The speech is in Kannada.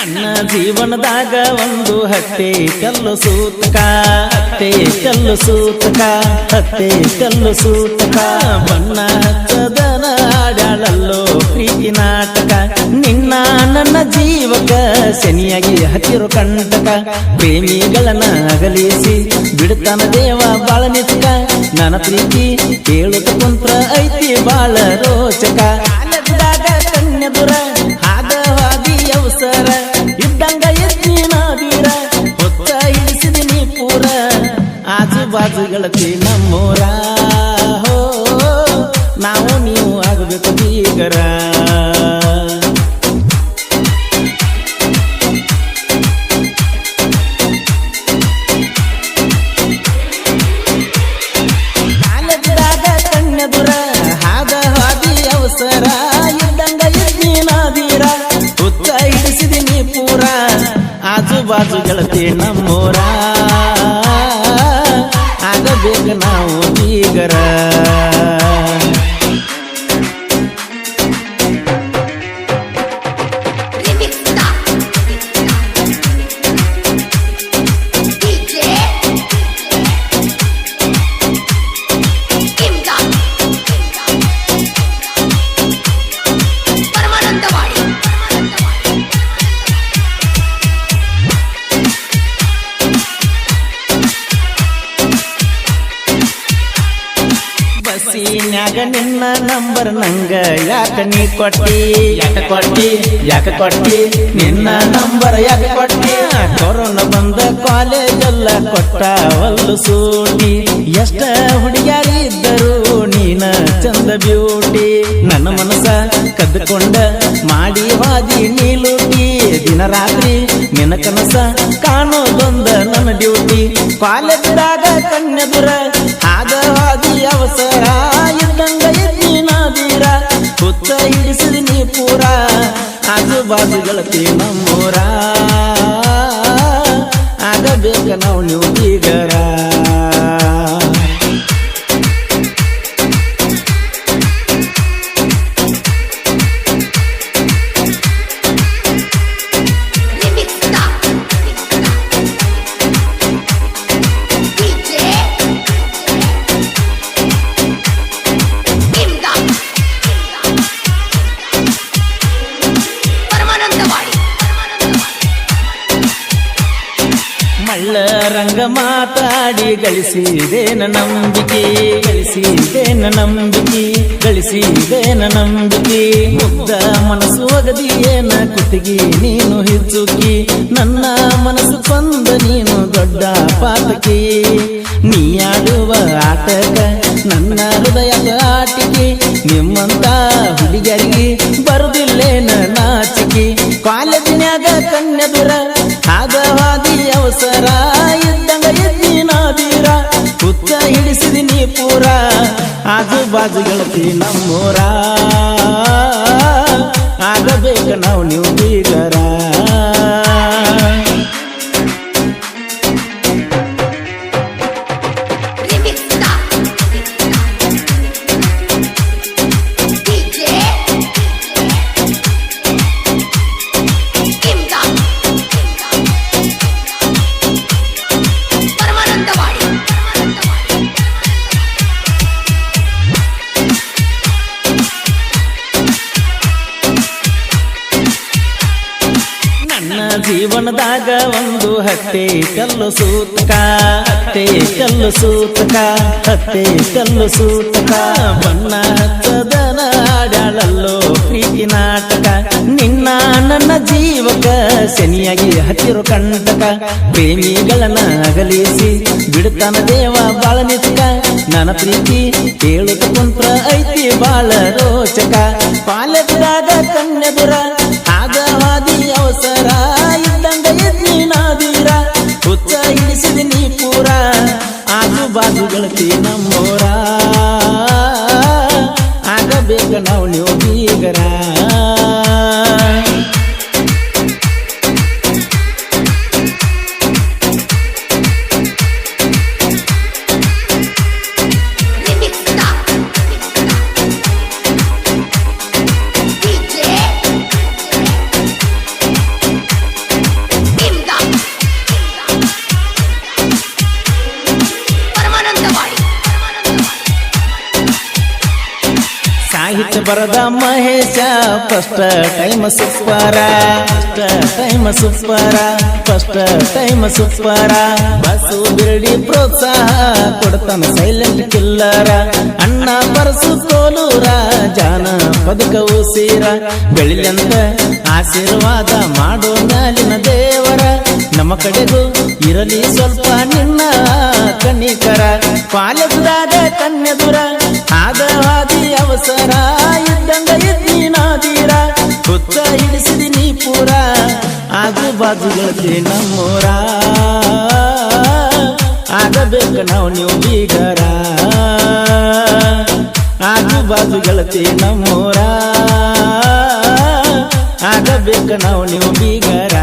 ನನ್ನ ಜೀವನದಾಗ ಒಂದು ಹತ್ತೆ ಕಲ್ಲು ಸೂತಕ ಹತ್ತೆ ಕಲ್ಲು ಸೂತಕ ಬಣ್ಣ ಹಚ್ಚದನ ಆಡಾಳಲ್ಲೋ ಪ್ರೀತಿ ನಾಟಕ ನಿನ್ನ ನನ್ನ ಜೀವಕ ಶನಿಯಾಗಿ ಹತ್ತಿರೋ ಕಂಟಕ ಪ್ರೇಮಿಗಳನ್ನ ಅಗಲಿಸಿ ಬಿಡ್ತಾನ ದೇವ ಬಾಳ ನಿತ್ಕ ನನ್ನ ಪ್ರೀತಿ ಕೇಳುತ್ತ ಕುಂತ್ರ ಐತಿ ಬಾಳ ರೋಚಕ ಕಾಲದಾಗ ಕನ್ಯದುರ ಹಾದವಾದಿ ಅವಸರ ಇದ್ದಂಗ ಎತ್ತಿನಾದೀರ ಹೊತ್ತ ಇಳಿಸಿದಿನಿ ಪೂರ ಆಜು ಬಾಜು ಗೆಳತಿ ನಮ್ಮೂರ ಹೋ ನಾವು ನೀವು ಆಗಬೇಕು ಬೀಗರ ಕಾಲದಾಗ ಕನ್ಯದುರ ಹಾದವಾದಿ ಅವಸರ ಇದ್ದಂಗ ಎತ್ತಿನಾದೀರ ಹೊತ್ತ ಹಿಡಿಸಿದಿನಿ ಪೂರ ಆಜು ಬಾಜು ಗೆಳತಿ ನಮ್ಮೂರ ಆಗಬೇಕು ನಾವು ಬೀಗರ ಬಸ್ಸಿನ್ಯಾಗ ನಿನ್ನ ನಂಬರ್ ನಂಗ ಯಾಕ ನೀ ಕೊಟ್ಟಿ ನಿನ್ನ ನಂಬರ್ ಯಾಕ ಕೊಟ್ಟಿ ಕೊರೋನಾ ಬಂದ ಕಾಲೇಜ್ ಎಲ್ಲ ಕೊಟ್ಟ ಒಲ್ಲು ಸೂಟಿ ಎಷ್ಟ ಹುಡುಗಿಯರಿದ್ದರು ನೀನ ಚಂದ ಬ್ಯೂಟಿ ನನ್ನ ಮನಸ ಕದ್ದುಕೊಂಡ ಮಾಡಿ ಹಾದಿ ನೀಲೂಟಿ ದಿನ ರಾತ್ರಿ ನಿನ್ನ ಕನಸ ಕಾಣೋದೊಂದ ನನ್ನ ಡ್ಯೂಟಿ ಕಾಲೇಜ್ದಾಗ ಕನ್ಯದುರ ಆದ ಹಾದಿ ಅವಸರ ಇದ್ದಂಗ ಎತ್ತಿನಾದೀರ ಹುತ್ತ ಹಿಡಿಸಿದಿನಿ ಪೂರ ಆಜು ಬಾಜು ಗೆಳತಿ ನಮ್ಮೂರ ಆಗಬೇಕ ನಾವು ನೀವು ಬೀಗರ ಮಳ್ಳ ರಂಗ ಮಾತಾಡಿ ಗಳಿಸಿದೇನ ನಂಬಿಕೆ ಮುಗ್ಧ ಮನಸ್ಸು ಒಗದಿಯೇನ ಕುತ್ತಿಗೆ ನೀನು ಹಿಚ್ಚುಕಿ ನನ್ನ ಮನಸ್ಸು ಕೊಂದ ನೀನು ದೊಡ್ಡ ಪಾತಕಿ ನೀ ಆಡುವ ಆಟಕ ನನ್ನ ಹೃದಯದ ಆಟಿಕೆ ನಿಮ್ಮಂತ ಹುಡುಗರಿಗೆ ಬರುದಿಲ್ಲೇನ ನಾಚಿಕೆ ಕಾಲೇಜಿನ್ಯಾಗ ಕನ್ಯದುರ ಆಗವಾದಿ ಅವಸರ ಇದ್ದಂಗ ಎತ್ತಿನಾದೀರ ಹುತ್ತ ಹಿಡಿಸಿದಿನಿ ಪೂರ ಆಜು ಬಾಜು ಗೆಳತಿ ನಮ್ಮೂರ ಆಗಬೇಕ ನಾವು ನೀವು ಬೀಗರ ಜೀವನದಾಗ ಒಂದು ಹತ್ತೆ ಕಲ್ಲು ಸೂತಕ ಬಣ್ಣ ಹಚ್ಚದನ ಆಡಾಳಲ್ಲೋ ಪ್ರೀತಿ ನಾಟಕ ನಿನ್ನ ನನ್ನ ಜೀವಕ ಶನಿಯಾಗಿ ಹತ್ತಿರೋ ಕಂಟಕ ಪ್ರೇಮಿಗಳನ್ನ ಅಗಲಿಸಿ ಬಿಡ್ತಾನ ದೇವ ಬಾಳ ನಿತ್ಕ ನನ್ನ ಪ್ರೀತಿ ಕೇಳುತ್ತ ಕುಂತ್ರ ಐತಿ ಬಾಳ ರೋಚಕ ಕಾಲೇಜ್ದಾಗ ಕನ್ಯದುರ ಆಗವಾದಿ ಅವಸರ ಇದ್ದಂಗ ಎತ್ತಿನಾದೀರ ಹುತ್ತ ಹಿಡಿಸಿದಿನಿ ಪೂರ ಆಜು ಬಾಜು ಗೆಳತಿ ನಮ್ಮೂರ ಆಗಬೇಕ ನಾವು ನೀವು ಬೀಗರ ಬರದ Mahesh first time super first time super bus ಬಿರಡಿ ಪ್ರೋತ್ಸಾಹ ಕೊಡ್ತಾನ ಸೈಲೆಂಟ್ ಕಿಲ್ಲರ ಅಣ್ಣ ಬರಸು ಕೋಲೂರ ಜಾನ ಪದಕವು ಸೀರ ಬೆಳಿಲೆಂದ ಆಶೀರ್ವಾದ ಮಾಡೋ ಮ್ಯಾಲಿನ ದೇವರ ನಮ್ಮ ಕಡೆಗೂ ಇರಲಿ ಸ್ವಲ್ಪ ನಿನ್ನ ಕನಿಕರ ಪಾಲಕದಾಗ ಕನ್ಯದುರ ಆದ ಹಾದಿ ಅವಸರ ಇದ್ದಂಗ ಇದ್ದೀನಾದೀರ ಹುಚ್ಚ ಹಿಡಿಸಿದಿ ನೀ ಪೂರ ಆಜು ಬಾಜು ಗೆಳತಿ ನಮ್ಮೂರ ಆಗಬೇಕ ನೀವು ಬೀಗರ ಆಜು ಬಾಜು ಗೆಳತಿ ನಮ್ಮೂರ ಆಗಬೇಕ ನೀವು ಬೀಗರ